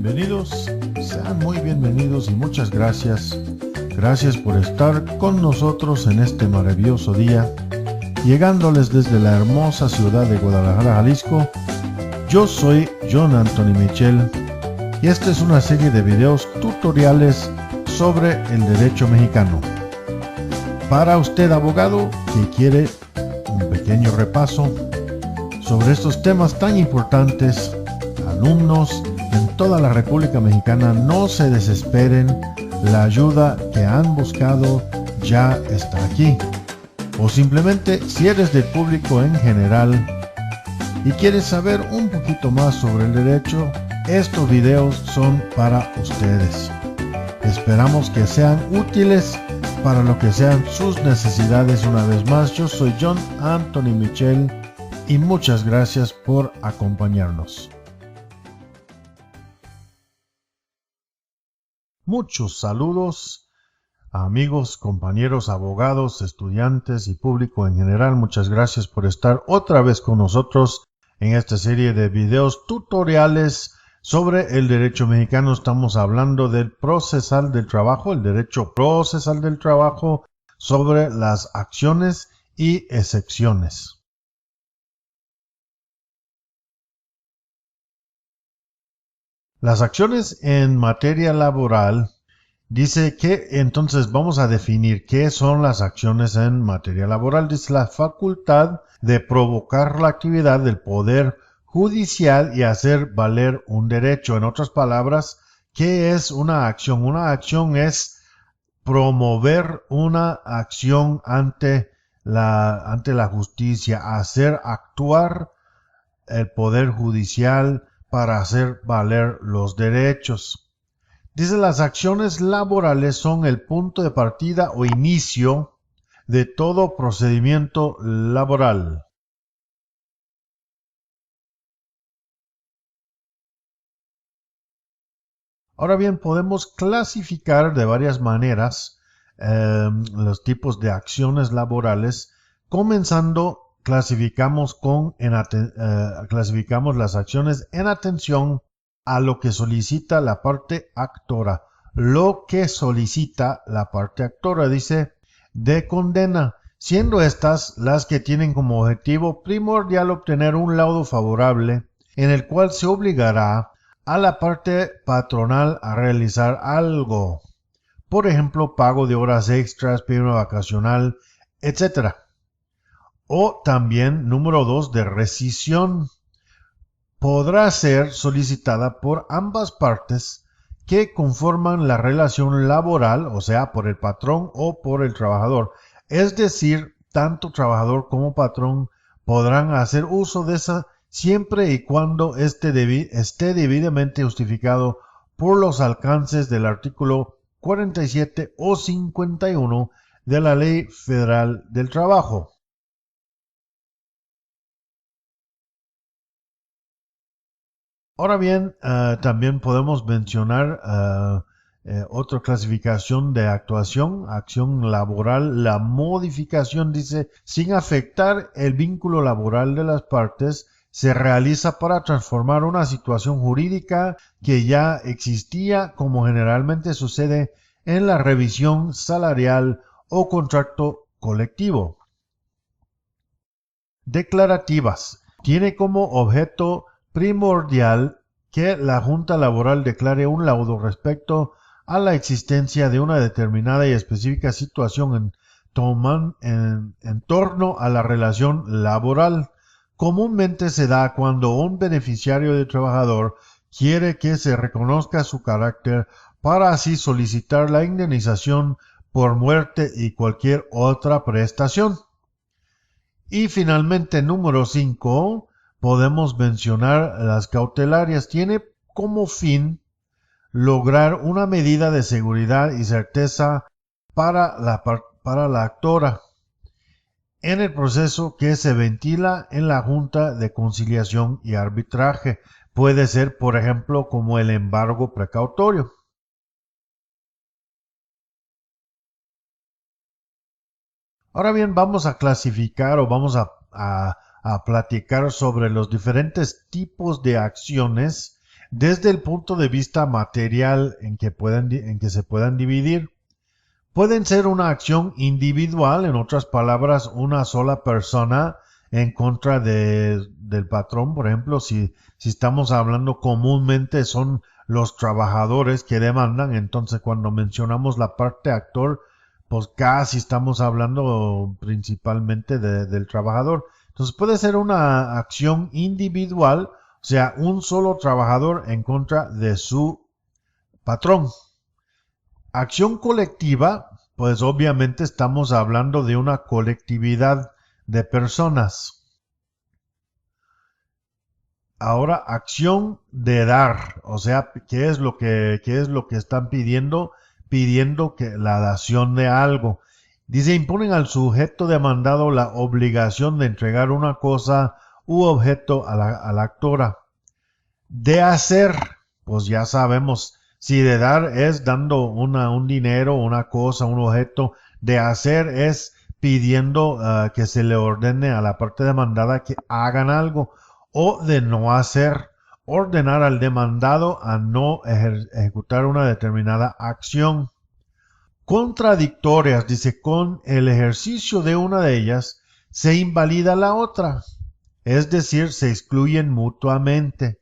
Bienvenidos, sean muy bienvenidos y muchas gracias. Gracias por estar con nosotros en este maravilloso día, llegándoles desde la hermosa ciudad de Guadalajara, Jalisco. Yo soy John Anthony Michel y esta es una serie de videos tutoriales sobre el derecho mexicano. Para usted, abogado, que quiere un pequeño repaso sobre estos temas tan importantes, alumnos en toda la República Mexicana, no se desesperen, la ayuda que han buscado ya está aquí. O simplemente, si eres del público en general y quieres saber un poquito más sobre el derecho, estos videos son para ustedes. Esperamos que sean útiles para lo que sean sus necesidades. Una vez más, yo soy John Anthony Michel y muchas gracias por acompañarnos. Muchos saludos, amigos, compañeros, abogados, estudiantes y público en general. Muchas gracias por estar otra vez con nosotros en esta serie de videos tutoriales sobre el derecho mexicano. Estamos hablando del procesal del trabajo, el derecho procesal del trabajo, sobre las acciones y excepciones. Las acciones en materia laboral, dice que entonces vamos a definir qué son las acciones en materia laboral. Dice la facultad de provocar la actividad del poder judicial y hacer valer un derecho. En otras palabras, ¿qué es una acción? Una acción es promover una acción ante la justicia, hacer actuar el poder judicial para hacer valer los derechos. Dice, las acciones laborales son el punto de partida o inicio de todo procedimiento laboral. Ahora bien, podemos clasificar de varias maneras los tipos de acciones laborales. Comenzando, clasificamos las acciones en atención a lo que solicita la parte actora. Lo que solicita la parte actora, dice, de condena, siendo estas las que tienen como objetivo primordial obtener un laudo favorable en el cual se obligará a la parte patronal a realizar algo. Por ejemplo, pago de horas extras, prima vacacional, etc. O también, número 2, de rescisión. Podrá ser solicitada por ambas partes que conforman la relación laboral, o sea, por el patrón o por el trabajador. Es decir, tanto trabajador como patrón podrán hacer uso de esa siempre y cuando esté debidamente justificado por los alcances del artículo 47 o 51 de la Ley Federal del Trabajo. Ahora bien, también podemos mencionar otra clasificación de acción laboral. La modificación, dice, sin afectar el vínculo laboral de las partes, se realiza para transformar una situación jurídica que ya existía, como generalmente sucede en la revisión salarial o contrato colectivo. Declarativas. Tiene como objeto primordial que la Junta Laboral declare un laudo respecto a la existencia de una determinada y específica situación en torno a la relación laboral. Comúnmente se da cuando un beneficiario del trabajador quiere que se reconozca su carácter para así solicitar la indemnización por muerte y cualquier otra prestación. Y finalmente, número 5, podemos mencionar las cautelarias. Tiene como fin lograr una medida de seguridad y certeza para la actora en el proceso que se ventila en la Junta de Conciliación y Arbitraje. Puede ser, por ejemplo, como el embargo precautorio. Ahora bien, vamos a clasificar o vamos a platicar sobre los diferentes tipos de acciones desde el punto de vista material en que se puedan dividir. Pueden ser una acción individual, en otras palabras, una sola persona en contra del patrón. Por ejemplo, si estamos hablando comúnmente son los trabajadores que demandan, entonces cuando mencionamos la parte actor, pues casi estamos hablando principalmente del trabajador. Entonces puede ser una acción individual, o sea, un solo trabajador en contra de su patrón. Acción colectiva, pues obviamente estamos hablando de una colectividad de personas. Ahora, acción de dar, o sea, ¿qué es lo que están pidiendo? Pidiendo que la dación de algo. Dice, imponen al sujeto demandado la obligación de entregar una cosa u objeto a la actora. De hacer, pues ya sabemos, si de dar es dando un dinero, una cosa, un objeto, de hacer es pidiendo que se le ordene a la parte demandada que hagan algo, o de no hacer, ordenar al demandado a no ejecutar una determinada acción. Contradictorias, dice, con el ejercicio de una de ellas se invalida la otra, es decir, se excluyen mutuamente.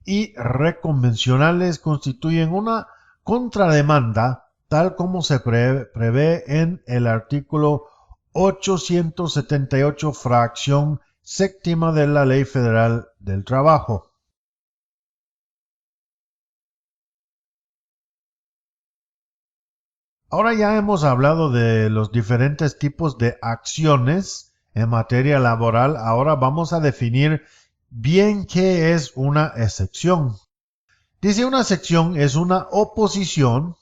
Y reconvencionales constituyen una contrademanda, tal como se prevé en el artículo 878, fracción séptima de la Ley Federal del Trabajo. Ahora ya hemos hablado de los diferentes tipos de acciones en materia laboral. Ahora vamos a definir bien qué es una excepción. Dice, una excepción es una oposición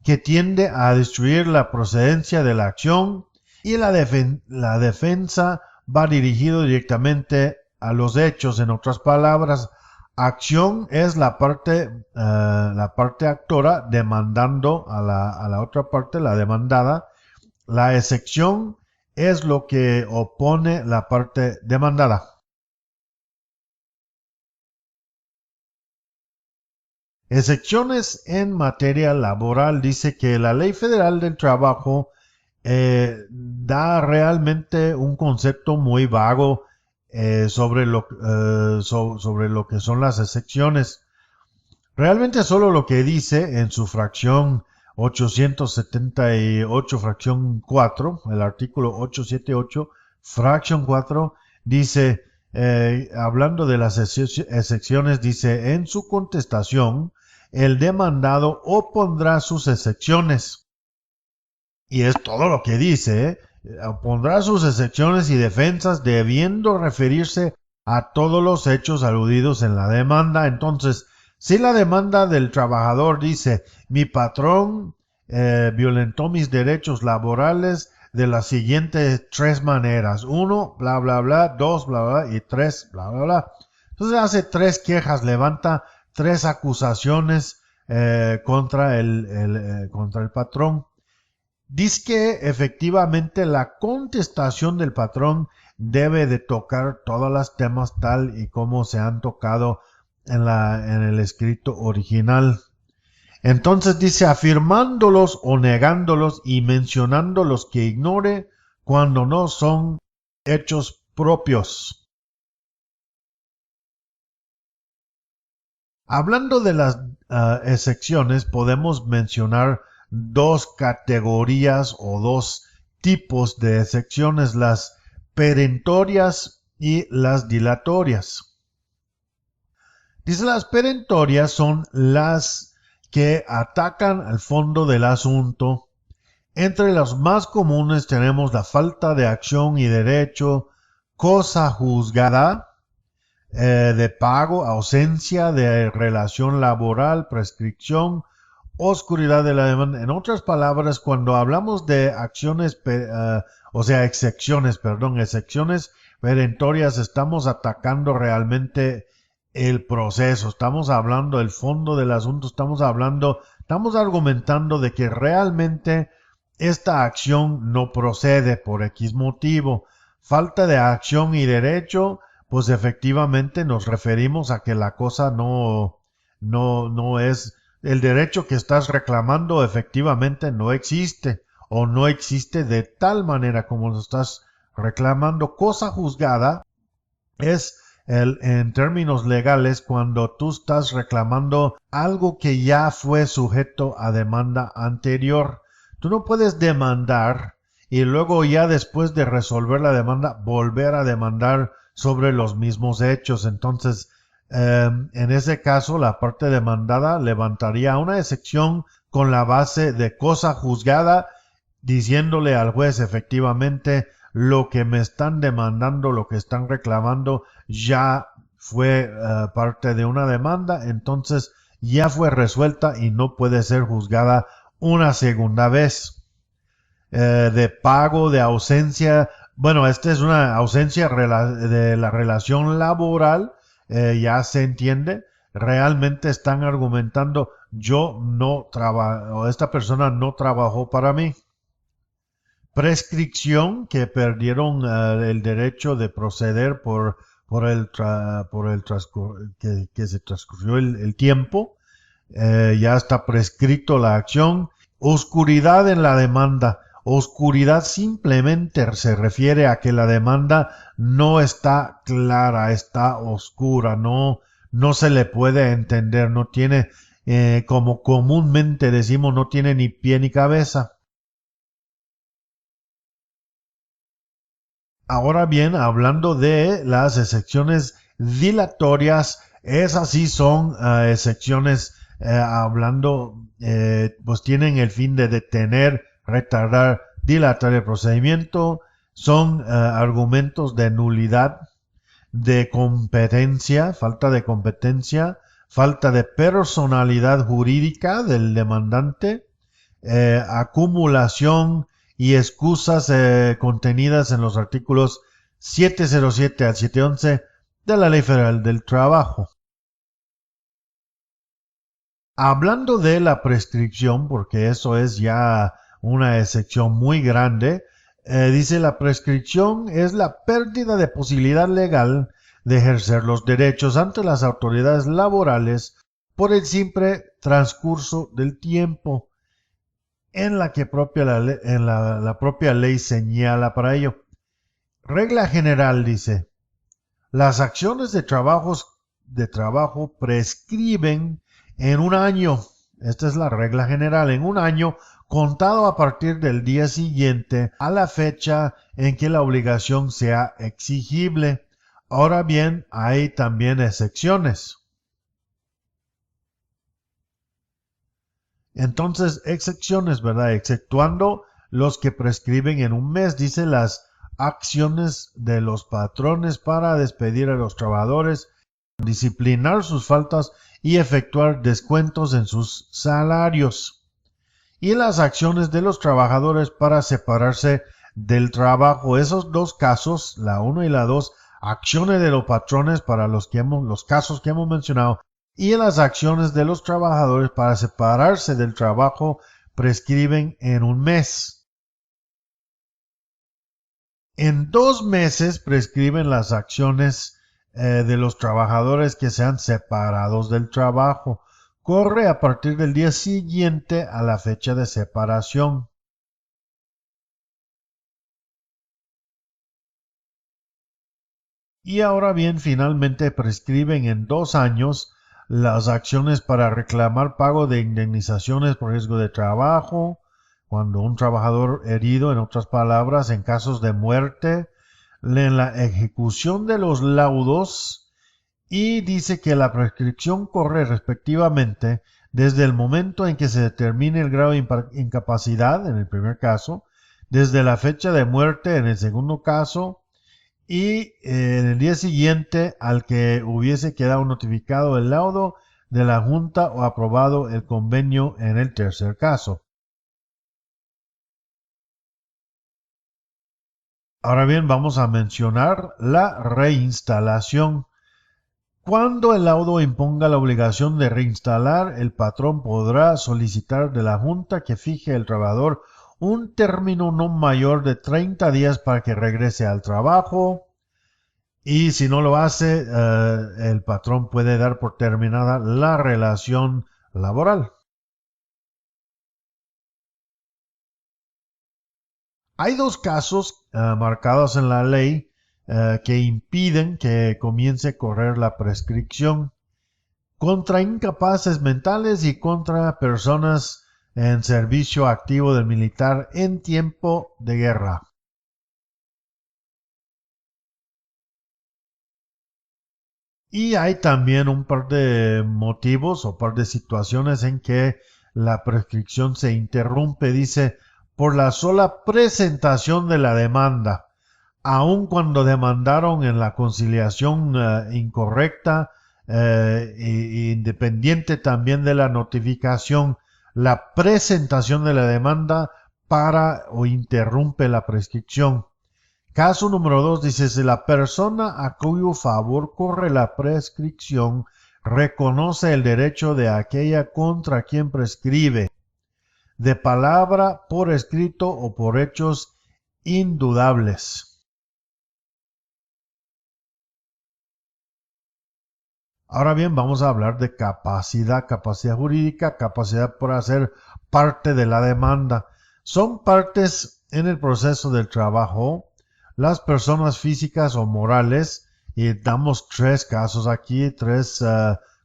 que tiende a destruir la procedencia de la acción y la defensa va dirigido directamente a los hechos. En otras palabras, acción es la parte actora demandando a la otra parte, la demandada. La excepción es lo que opone la parte demandada. Excepciones en materia laboral. Dice que la Ley Federal del Trabajo da realmente un concepto muy vago sobre lo que son las excepciones. Realmente solo lo que dice en su fracción 878, fracción 4, el artículo 878, fracción 4, dice, hablando de las excepciones, dice, en su contestación, el demandado opondrá sus excepciones. Y es todo lo que dice, opondrá sus excepciones y defensas debiendo referirse a todos los hechos aludidos en la demanda. Entonces, si la demanda del trabajador dice, mi patrón violentó mis derechos laborales de las siguientes tres maneras. 1, bla, bla, bla. 2, bla, bla, y 3, bla, bla, bla. Entonces hace 3 quejas, levanta 3 acusaciones contra el patrón. Dice que efectivamente la contestación del patrón debe de tocar todos los temas tal y como se han tocado en el escrito original. Entonces dice, afirmándolos o negándolos y mencionando los que ignore cuando no son hechos propios. Hablando de las excepciones, podemos mencionar 2 categorías o 2 tipos de excepciones, las perentorias y las dilatorias. Dice, las perentorias son las que atacan al fondo del asunto. Entre las más comunes tenemos la falta de acción y derecho, cosa juzgada, de pago, ausencia de relación laboral, prescripción, oscuridad de la demanda. En otras palabras, cuando hablamos de excepciones perentorias, estamos atacando realmente el proceso, estamos hablando del fondo del asunto, estamos argumentando de que realmente esta acción no procede por X motivo. Falta de acción y derecho, pues efectivamente nos referimos a que la cosa no es, el derecho que estás reclamando efectivamente no existe, o no existe de tal manera como lo estás reclamando. Cosa juzgada es en términos legales cuando tú estás reclamando algo que ya fue sujeto a demanda anterior. Tú no puedes demandar y luego ya después de resolver la demanda volver a demandar sobre los mismos hechos. Entonces, en ese caso, la parte demandada levantaría una excepción con la base de cosa juzgada, diciéndole al juez efectivamente lo que me están demandando, lo que están reclamando, ya fue parte de una demanda, entonces ya fue resuelta y no puede ser juzgada una segunda vez. De pago, de ausencia, bueno, esta es una ausencia de la relación laboral, ya se entiende. Realmente están argumentando, yo no trabajo, esta persona no trabajó para mí. Prescripción, que perdieron el derecho de proceder que se transcurrió el tiempo, ya está prescrito la acción. Oscuridad en la demanda. Oscuridad simplemente se refiere a que la demanda no está clara, está oscura, no se le puede entender, no tiene, como comúnmente decimos, no tiene ni pie ni cabeza. Ahora bien, hablando de las excepciones dilatorias, esas sí son excepciones pues tienen el fin de detener, retardar, dilatar el procedimiento, son argumentos de nulidad, de competencia, falta de personalidad jurídica del demandante, acumulación y excusas contenidas en los artículos 707 al 711 de la Ley Federal del Trabajo. Hablando de la prescripción, porque eso es ya una excepción muy grande, dice la prescripción es la pérdida de posibilidad legal de ejercer los derechos ante las autoridades laborales por el simple transcurso del tiempo en la que la propia ley señala para ello. Regla general dice, las acciones de trabajo prescriben en un año. Esta es la regla general, en un año contado a partir del día siguiente a la fecha en que la obligación sea exigible. Ahora bien, hay también excepciones. Entonces, excepciones, ¿verdad? Exceptuando los que prescriben en un mes, dice las acciones de los patrones para despedir a los trabajadores, disciplinar sus faltas y efectuar descuentos en sus salarios. Y las acciones de los trabajadores para separarse del trabajo. Esos dos casos, la 1 y la 2, acciones de los patrones para los casos que hemos mencionado, y las acciones de los trabajadores para separarse del trabajo prescriben en un mes. En 2 meses prescriben las acciones de los trabajadores que sean separados del trabajo. Corre a partir del día siguiente a la fecha de separación. Y ahora bien, finalmente prescriben en 2 años las acciones para reclamar pago de indemnizaciones por riesgo de trabajo, cuando un trabajador herido, en otras palabras, en casos de muerte, en la ejecución de los laudos, y dice que la prescripción corre respectivamente desde el momento en que se determine el grado de incapacidad, en el primer caso, desde la fecha de muerte, en el segundo caso, y en el día siguiente al que hubiese quedado notificado el laudo de la Junta o aprobado el convenio en el tercer caso. Ahora bien, vamos a mencionar la reinstalación. Cuando el laudo imponga la obligación de reinstalar, el patrón podrá solicitar de la Junta que fije el trabajador un término no mayor de 30 días para que regrese al trabajo, y si no lo hace, el patrón puede dar por terminada la relación laboral. Hay dos casos marcados en la ley que impiden que comience a correr la prescripción: contra incapaces mentales y contra personas en servicio activo del militar en tiempo de guerra. Y hay también un par de motivos o par de situaciones en que la prescripción se interrumpe. Dice, por la sola presentación de la demanda, aun cuando demandaron en la conciliación incorrecta, independiente también de la notificación, la presentación de la demanda para o interrumpe la prescripción. Caso número 2 dice, si la persona a cuyo favor corre la prescripción reconoce el derecho de aquella contra quien prescribe, de palabra, por escrito o por hechos indudables. Ahora bien, vamos a hablar de capacidad jurídica, capacidad para ser parte de la demanda. Son partes en el proceso del trabajo las personas físicas o morales, y damos tres casos aquí, tres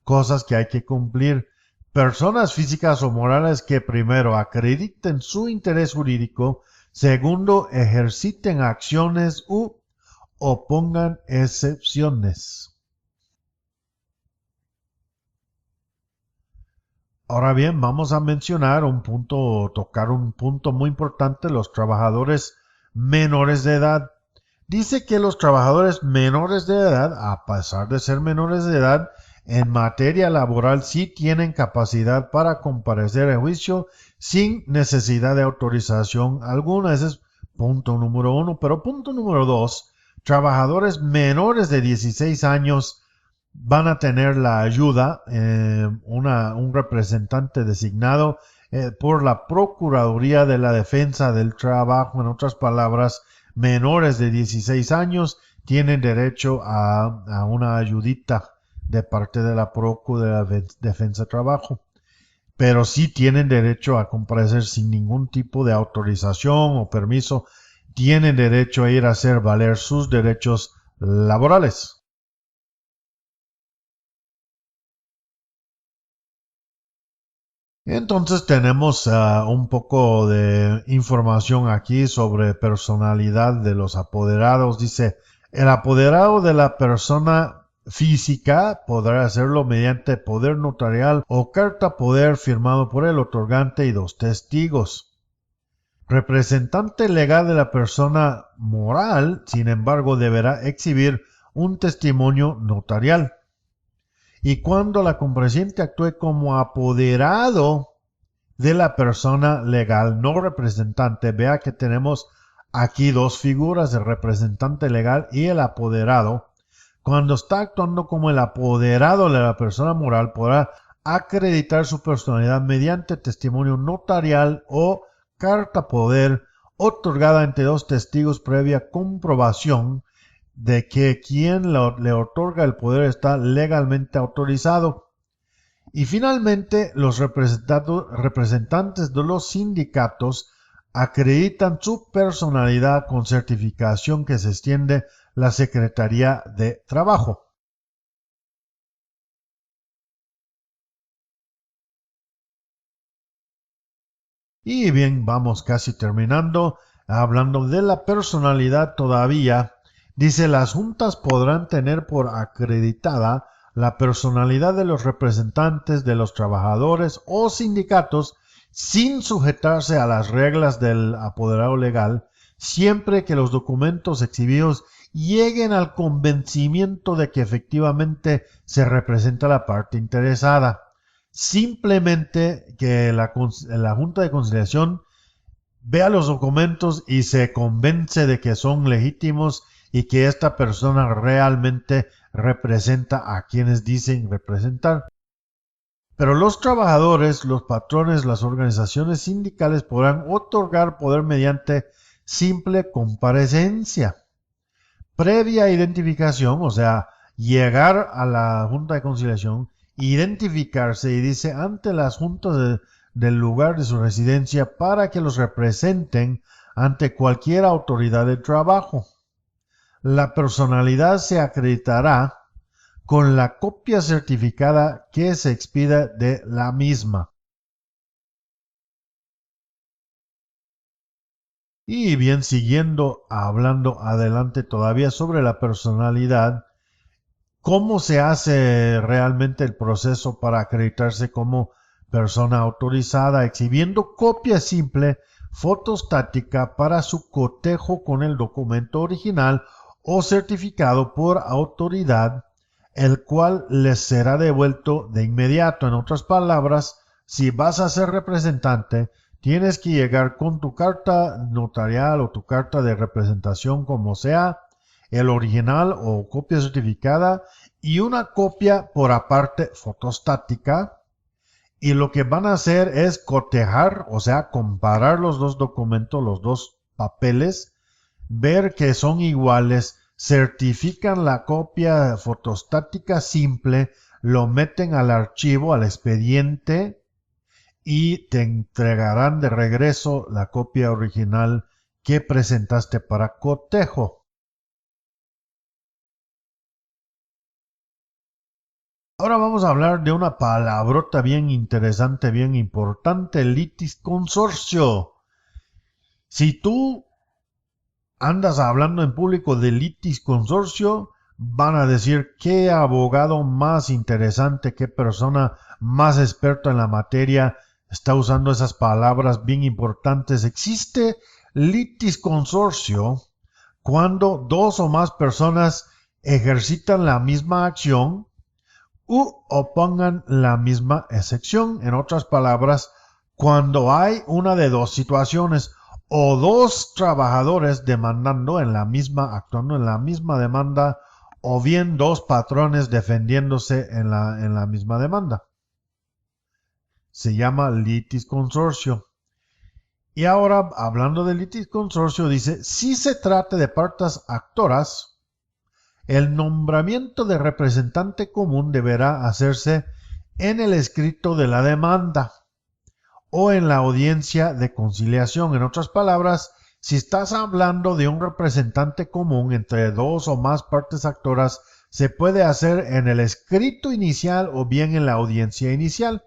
cosas que hay que cumplir. Personas físicas o morales que primero acrediten su interés jurídico, segundo ejerciten acciones u opongan excepciones. Ahora bien, vamos a mencionar tocar un punto muy importante: los trabajadores menores de edad. Dice que los trabajadores menores de edad, a pesar de ser menores de edad, en materia laboral sí tienen capacidad para comparecer a juicio sin necesidad de autorización alguna. Ese es punto número 1. Pero punto número 2, trabajadores menores de 16 años van a tener la ayuda, un representante designado por la Procuraduría de la Defensa del Trabajo. En otras palabras, menores de 16 años tienen derecho a una ayudita de parte de la Procuraduría de la Defensa del Trabajo, pero sí tienen derecho a comparecer sin ningún tipo de autorización o permiso. Tienen derecho a ir a hacer valer sus derechos laborales. Entonces tenemos un poco de información aquí sobre personalidad de los apoderados. Dice, el apoderado de la persona física podrá hacerlo mediante poder notarial o carta poder firmado por el otorgante y 2 testigos. Representante legal de la persona moral, sin embargo, deberá exhibir un testimonio notarial. Y cuando la compareciente actúe como apoderado de la persona legal, no representante, vea que tenemos aquí dos figuras, el representante legal y el apoderado. Cuando está actuando como el apoderado de la persona moral, podrá acreditar su personalidad mediante testimonio notarial o carta poder otorgada entre 2 testigos previa comprobación de que quien le otorga el poder está legalmente autorizado. Y finalmente, los representantes de los sindicatos acreditan su personalidad con certificación que se extiende la Secretaría de Trabajo. Y bien, vamos casi terminando, hablando de la personalidad todavía. Dice, las juntas podrán tener por acreditada la personalidad de los representantes de los trabajadores o sindicatos sin sujetarse a las reglas del apoderado legal, siempre que los documentos exhibidos lleguen al convencimiento de que efectivamente se representa la parte interesada. Simplemente que la Junta de Conciliación vea los documentos y se convence de que son legítimos y que esta persona realmente representa a quienes dicen representar. Pero los trabajadores, los patrones, las organizaciones sindicales podrán otorgar poder mediante simple comparecencia. previa identificación, o sea, llegar a la Junta de Conciliación, identificarse y dice ante las juntas del lugar de su residencia para que los representen ante cualquier autoridad de trabajo. La personalidad se acreditará con la copia certificada que se expida de la misma. Y bien, siguiendo hablando adelante todavía sobre la personalidad, ¿cómo se hace realmente el proceso para acreditarse como persona autorizada? Exhibiendo copia simple fotostática para su cotejo con el documento original o certificado por autoridad, el cual les será devuelto de inmediato. En otras palabras, si vas a ser representante, tienes que llegar con tu carta notarial o tu carta de representación, como sea, el original o copia certificada y una copia por aparte fotostática. Y lo que van a hacer es cotejar, o sea, comparar los dos documentos, los dos papeles, ver que son iguales, certifican la copia fotostática simple, lo meten al archivo, al expediente, y te entregarán de regreso la copia original que presentaste para cotejo. Ahora vamos a hablar de una palabrota bien interesante, bien importante, litisconsorcio. Si tú andas hablando en público de litisconsorcio, van a decir qué abogado más interesante, qué persona más experta en la materia está usando esas palabras bien importantes. Existe litisconsorcio cuando dos o más personas ejercitan la misma acción u opongan la misma excepción. En otras palabras, cuando hay una de dos situaciones o dos trabajadores demandando en la misma, actuando en la misma demanda, o bien dos patrones defendiéndose en la misma demanda. Se llama litisconsorcio. Y ahora, hablando de litisconsorcio, dice, si se trata de partes actoras, el nombramiento de representante común deberá hacerse en el escrito de la demanda o en la audiencia de conciliación. En otras palabras, si estás hablando de un representante común entre dos o más partes actoras, se puede hacer en el escrito inicial o bien en la audiencia inicial.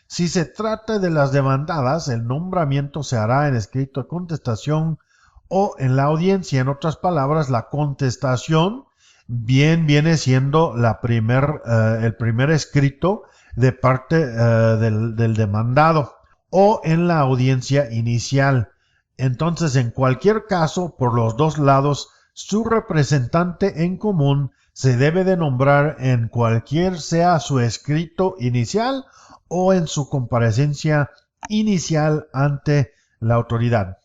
Si se trata de las demandadas, el nombramiento se hará en escrito de contestación o en la audiencia. En otras palabras, la contestación bien viene siendo el primer escrito de parte del demandado o en la audiencia inicial. Entonces, en cualquier caso, por los dos lados, su representante en común se debe de nombrar en cualquier sea su escrito inicial o en su comparecencia inicial ante la autoridad.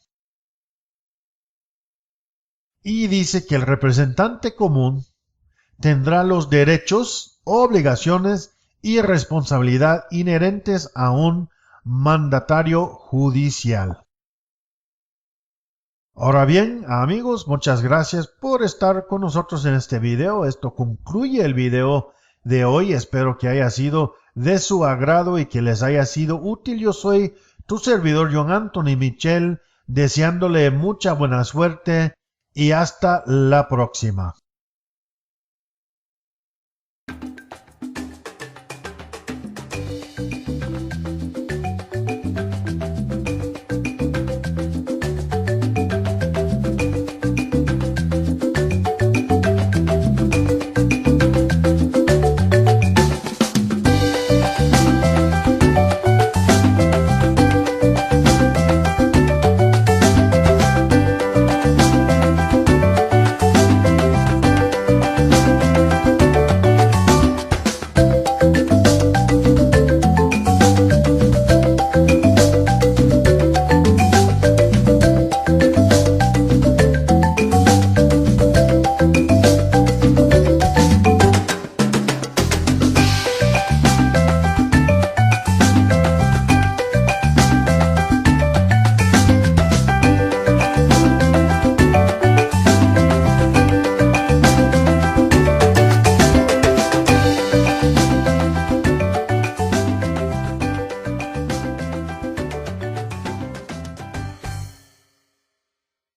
Y dice que el representante común tendrá los derechos, obligaciones y responsabilidad inherentes a un mandatario judicial. Ahora bien, amigos, muchas gracias por estar con nosotros en este video. Esto concluye el video de hoy. Espero que haya sido de su agrado y que les haya sido útil. Yo soy tu servidor John Anthony Michel, deseándole mucha buena suerte y hasta la próxima.